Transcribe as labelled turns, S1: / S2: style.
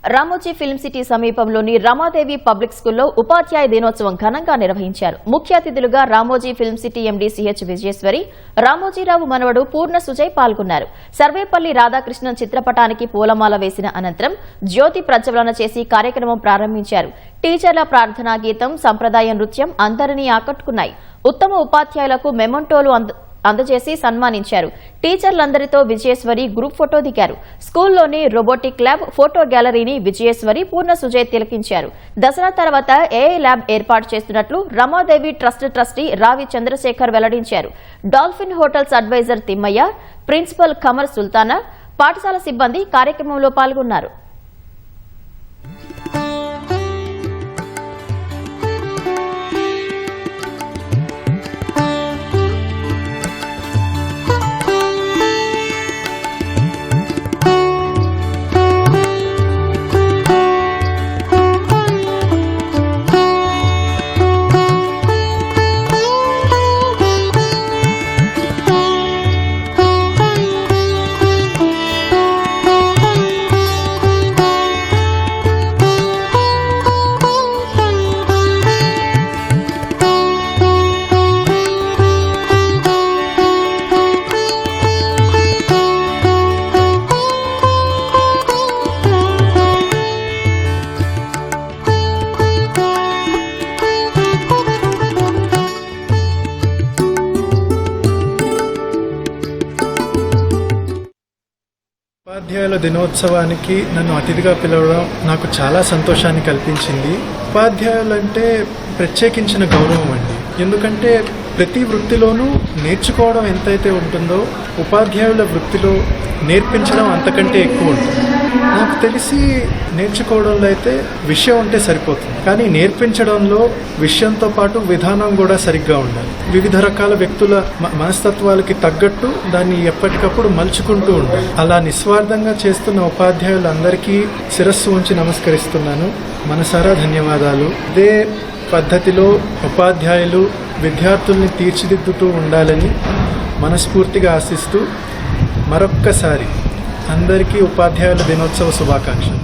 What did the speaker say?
S1: Ramoji film city సమీపంలోని Ramadevi public స్కూల్లో ఉపాధ్యాయ దినోత్సవం ఘనంగా నిర్వహించారు. ముఖ్య అతిథులుగా Ramoji film city MD CH Vijayeshwari, Ramoji Rao మనవడు పూర్ణ సుజయ్ పాల్గొన్నారు. సర్వేపల్లి రాధాకృష్ణన్ చిత్రపటానికి పూలమాల వేసిన అనంతరం జ్యోతి ప్రజ్వలన చేసి కార్యక్రమం ప్రారంభించారు. టీచర్ల ప్రార్థనా గీతం, సంప్రదాయ నృత్యం అందరినీ ఆకట్టుకున్నాయి. ఉత్తమ ఉపాధ్యాయులకు మెమొంటోలు అందజేసి సన్మానించారు. టీచర్లందరితో విజయేశ్వరి గ్రూప్ ఫోటో దిగారు. స్కూల్లోని రోబోటిక్ ల్యాబ్, ఫోటో గ్యాలరీని విజయేశ్వరి, పూర్ణ సుజయ్ తిలకించారు. దసరా తర్వాత ఏఐ ల్యాబ్ ఏర్పాటు చేస్తున్నట్లు రమాదేవి ట్రస్ట్ ట్రస్టీ రావి చంద్రశేఖర్ వెల్లడించారు. Dolphin Hotels adviser Thimmaiah, principal Qamar Sultana, పాఠశాల సిబ్బంది కార్యక్రమంలో పాల్గొన్నారు.
S2: ఉపాధ్యాయుల దినోత్సవానికి నన్ను అతిథిగా పిలవడం నాకు చాలా సంతోషాన్ని కల్పించింది. ఉపాధ్యాయులంటే ప్రత్యేకించిన గౌరవం అండి. ఎందుకంటే ప్రతి వృత్తిలోనూ నేర్చుకోవడం ఎంతైతే ఉంటుందో ఉపాధ్యాయుల వృత్తిలో నేర్పించడం అంతకంటే ఎక్కువ ఉంటుంది. నాకు తెలిసి నేర్చుకోవడంలో అయితే విషయం ఉంటే సరిపోతుంది, కానీ నేర్పించడంలో విషయంతో పాటు విధానం కూడా సరిగ్గా ఉండాలి. వివిధ రకాల వ్యక్తుల మనస్తత్వాలకి తగ్గట్టు దాన్ని ఎప్పటికప్పుడు మలుచుకుంటూ ఉండాలి. అలా నిస్వార్థంగా చేస్తున్న ఉపాధ్యాయులందరికీ శిరస్సు ఉంచి నమస్కరిస్తున్నాను. మనసారా ధన్యవాదాలు. ఇదే పద్ధతిలో ఉపాధ్యాయులు విద్యార్థుల్ని తీర్చిదిద్దుతూ ఉండాలని మనస్ఫూర్తిగా ఆశిస్తూ మరొక్కసారి అందరికీ ఉపాధ్యాయుల దినోత్సవ శుభాకాంక్షలు.